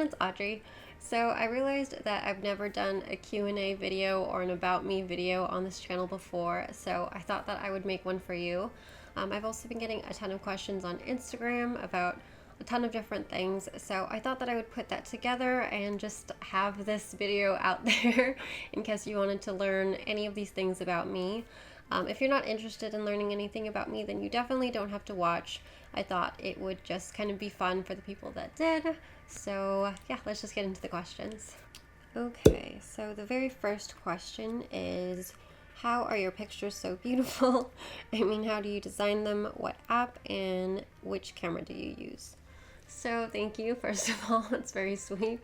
everyone, it's Audrey. So I realized that I've never done a Q&A video or an about me video on this channel before, so I thought that I would make one for you. I've also been getting a ton of questions on Instagram about a ton of different things, so I thought that I would put that together and just have this video out there in case you wanted to learn any of these things about me. If you're not interested in learning anything about me, then you definitely don't have to watch. I thought it would just kind of be fun for the people that did. So yeah, let's just get into the questions. Okay, so the very first question is, how are your pictures so beautiful? I mean, how do you design them? What app and which camera do you use? So thank you, first of all, that's very sweet.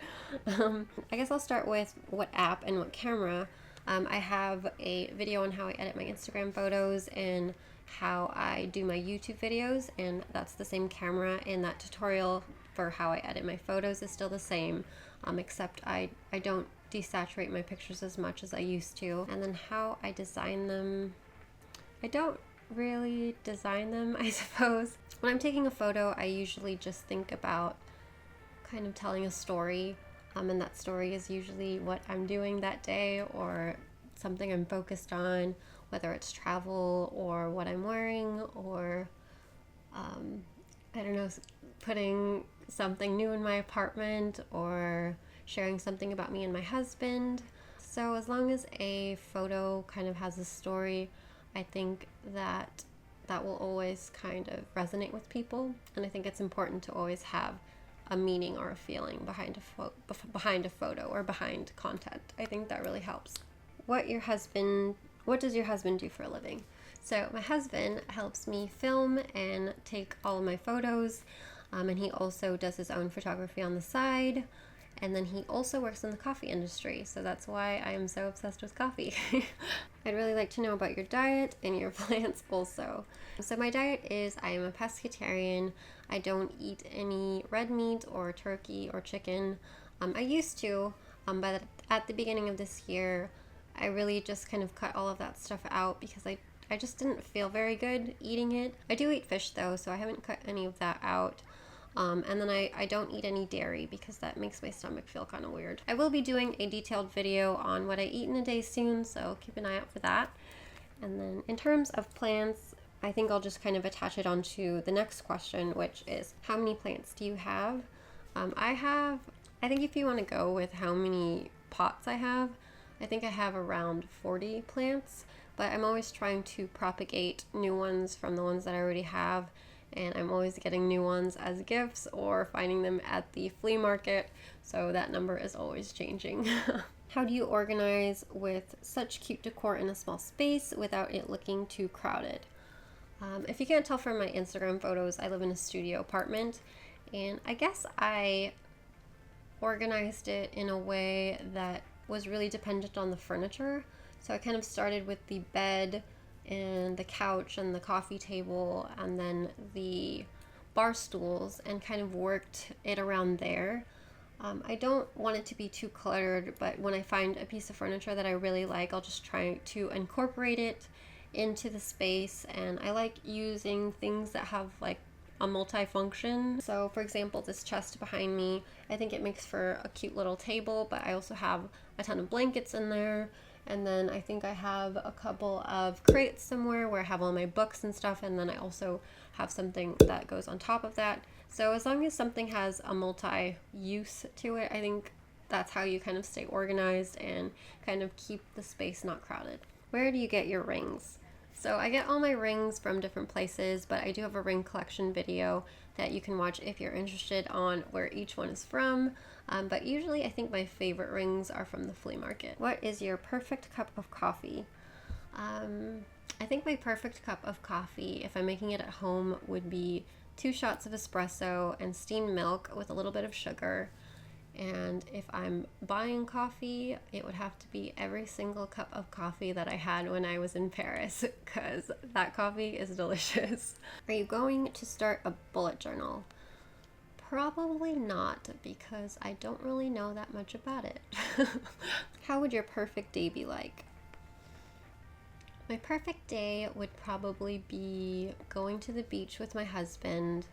I guess I'll start with what app and what camera. I have a video on how I edit my Instagram photos and how I do my YouTube videos, and that's the same camera, and that tutorial for how I edit my photos is still the same, except I don't desaturate my pictures as much as I used to. And then how I design them, I don't really design them, I suppose. When I'm taking a photo, I usually just think about kind of telling a story. And that story is usually what I'm doing that day or something I'm focused on, whether it's travel or what I'm wearing or, I don't know, putting something new in my apartment or sharing something about me and my husband. So as long as a photo kind of has a story, I think that will always kind of resonate with people. And I think it's important to always have a meaning or a feeling behind a photo or behind content. I think that really helps. What does your husband do for a living? So my husband helps me film and take all of my photos, and he also does his own photography on the side, and then he also works in the coffee industry, so that's why I am so obsessed with coffee. I'd really like to know about your diet and your plans also. So my diet is, I am a pescatarian. I don't eat any red meat or turkey or chicken. I used to, but at the beginning of this year, I really just kind of cut all of that stuff out because I just didn't feel very good eating it. I do eat fish though, so I haven't cut any of that out. And then I don't eat any dairy because that makes my stomach feel kind of weird. I will be doing a detailed video on what I eat in a day soon, so keep an eye out for that. And then in terms of plants, I think I'll just kind of attach it onto the next question, which is, how many plants do you have? I think if you want to go with how many pots I have, I think I have around 40 plants, but I'm always trying to propagate new ones from the ones that I already have, and I'm always getting new ones as gifts or finding them at the flea market, so that number is always changing. How do you organize with such cute decor in a small space without it looking too crowded? If you can't tell from my Instagram photos, I live in a studio apartment, and I guess I organized it in a way that was really dependent on the furniture. So I kind of started with the bed and the couch and the coffee table and then the bar stools and kind of worked it around there. I don't want it to be too cluttered, but when I find a piece of furniture that I really like, I'll just try to incorporate it into the space. And I like using things that have like a multi-function. So for example, this chest behind me, I think it makes for a cute little table, but I also have a ton of blankets in there. And then I think I have a couple of crates somewhere where I have all my books and stuff, and then I also have something that goes on top of that. So as long as something has a multi-use to it, I think that's how you kind of stay organized and kind of keep the space not crowded. Where do you get your rings? So I get all my rings from different places, but I do have a ring collection video that you can watch if you're interested on where each one is from. But usually I think my favorite rings are from the flea market. What is your perfect cup of coffee? I think my perfect cup of coffee, if I'm making it at home, would be 2 shots of espresso and steamed milk with a little bit of sugar. And if I'm buying coffee, it would have to be every single cup of coffee that I had when I was in Paris, because that coffee is delicious. Are you going to start a bullet journal? Probably not, because I don't really know that much about it. How would your perfect day be like? My perfect day would probably be going to the beach with my husband,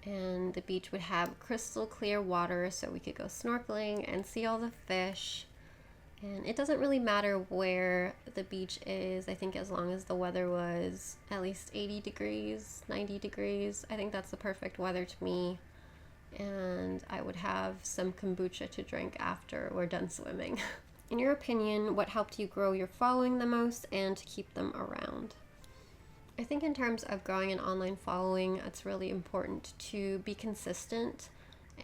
and the beach would have crystal clear water so we could go snorkeling and see all the fish. And it doesn't really matter where the beach is, I think, as long as the weather was at least 80 degrees, 90 degrees. I think that's the perfect weather to me. And I would have some kombucha to drink after we're done swimming. In your opinion, what helped you grow your following the most and to keep them around? I think in terms of growing an online following, it's really important to be consistent,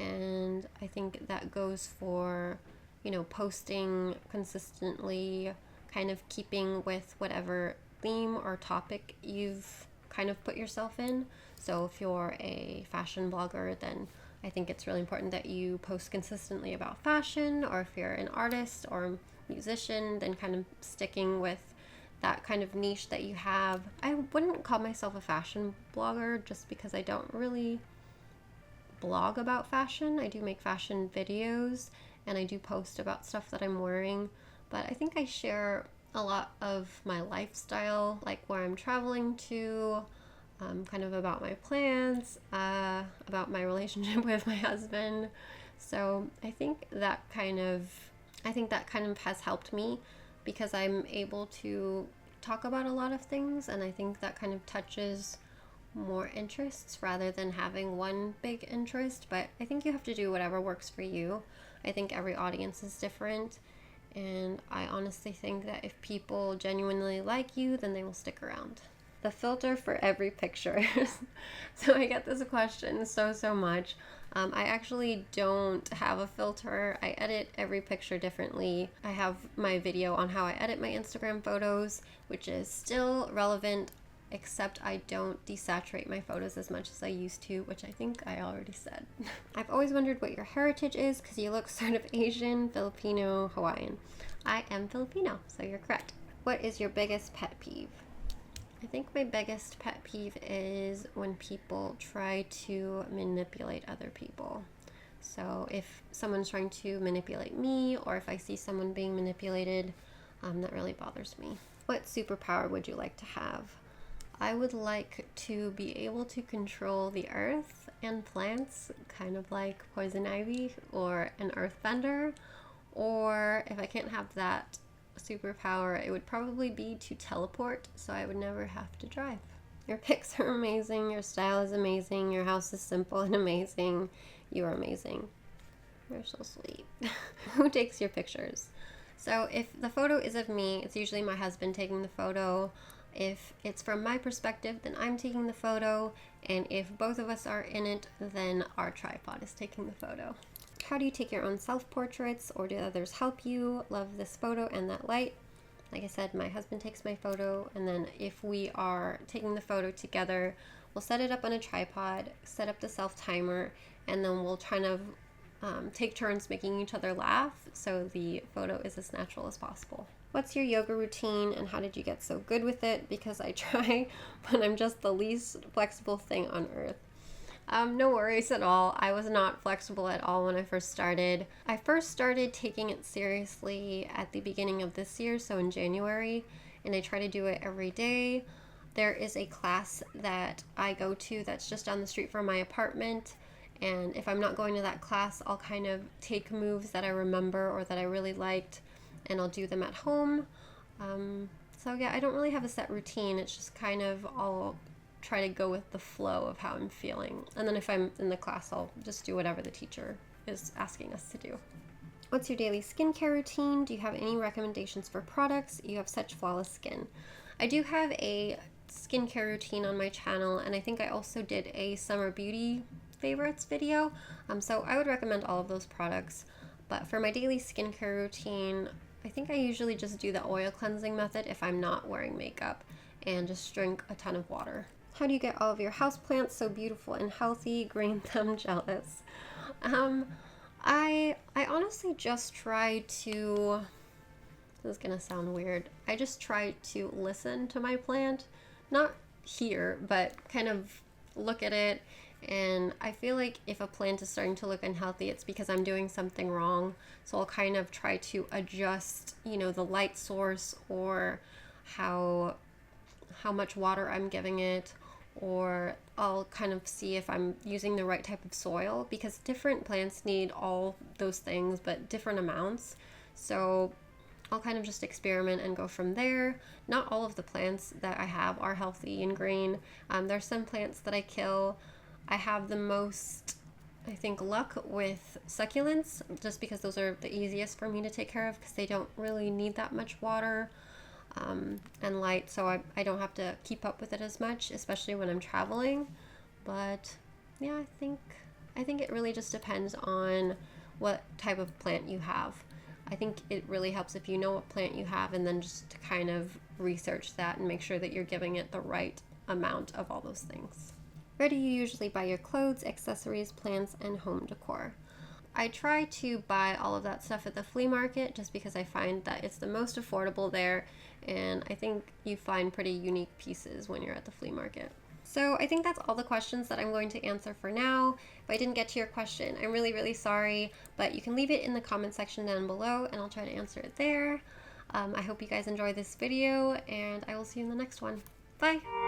and I think that goes for, you know, posting consistently, kind of keeping with whatever theme or topic you've kind of put yourself in. So if you're a fashion blogger, then I think it's really important that you post consistently about fashion, or if you're an artist or musician, then kind of sticking with that kind of niche that you have. I wouldn't call myself a fashion blogger just because I don't really blog about fashion. I do make fashion videos and I do post about stuff that I'm wearing, but I think I share a lot of my lifestyle, like where I'm traveling to, kind of about my plans, about my relationship with my husband. So I think that kind of has helped me, because I'm able to talk about a lot of things, and I think that kind of touches more interests rather than having one big interest. But I think you have to do whatever works for you. I think every audience is different, and I honestly think that if people genuinely like you, then they will stick around. The filter for every picture. So I get this question so much. I actually don't have a filter. I edit every picture differently. I have my video on how I edit my Instagram photos, which is still relevant, except I don't desaturate my photos as much as I used to, which I think I already said. I've always wondered what your heritage is, because you look sort of Asian, Filipino, Hawaiian. I am Filipino, so you're correct. What is your biggest pet peeve? I think my biggest pet peeve is when people try to manipulate other people. So if someone's trying to manipulate me, or if I see someone being manipulated, that really bothers me. What superpower would you like to have? I would like to be able to control the earth and plants, kind of like poison ivy or an earthbender. Or if I can't have that superpower, it would probably be to teleport, so I would never have to drive. Your pics are amazing, your style is amazing, your house is simple and amazing. You are amazing. You're so sweet. Who takes your pictures? So if the photo is of me, it's usually my husband taking the photo. If it's from my perspective, then I'm taking the photo, and if both of us are in it, then our tripod is taking the photo. How do you take your own self-portraits, or do others help you? Love this photo and that light. Like I said, my husband takes my photo, and then if we are taking the photo together, we'll set it up on a tripod, set up the self-timer, and then we'll kind of take turns making each other laugh, so the photo is as natural as possible. What's your yoga routine, and how did you get so good with it? Because I try, but I'm just the least flexible thing on earth. No worries at all. I was not flexible at all when I first started. I first started taking it seriously at the beginning of this year, so in January, and I try to do it every day. There is a class that I go to that's just down the street from my apartment, and if I'm not going to that class, I'll kind of take moves that I remember or that I really liked, and I'll do them at home. So yeah, I don't really have a set routine. It's just kind of, I'll try to go with the flow of how I'm feeling. And then if I'm in the class, I'll just do whatever the teacher is asking us to do. What's your daily skincare routine? Do you have any recommendations for products? You have such flawless skin. I do have a skincare routine on my channel, and I think I also did a summer beauty favorites video. So I would recommend all of those products. But for my daily skincare routine, I think I usually just do the oil cleansing method if I'm not wearing makeup, and just drink a ton of water. How do you get all of your houseplants so beautiful and healthy? Green thumb jealous. I honestly just try to, this is gonna sound weird, I just try to listen to my plant, not hear, but kind of look at it. And I feel like if a plant is starting to look unhealthy, it's because I'm doing something wrong. So I'll kind of try to adjust, the light source, or how much water I'm giving it, or I'll kind of see if I'm using the right type of soil, because different plants need all those things but different amounts. So I'll kind of just experiment and go from there. Not all of the plants that I have are healthy and green. There's some plants that I kill. I have the most, I think, luck with succulents, just because those are the easiest for me to take care of, because they don't really need that much water and light, so I don't have to keep up with it as much, especially when I'm traveling. But yeah, I think it really just depends on what type of plant you have. I think it really helps if you know what plant you have, and then just to kind of research that and make sure that you're giving it the right amount of all those things. Where do you usually buy your clothes, accessories, plants, and home decor? I try to buy all of that stuff at the flea market, just because I find that it's the most affordable there, and I think you find pretty unique pieces when you're at the flea market. So I think that's all the questions that I'm going to answer for now. If I didn't get to your question, I'm really, really sorry, but you can leave it in the comment section down below and I'll try to answer it there. I hope you guys enjoy this video, and I will see you in the next one. Bye!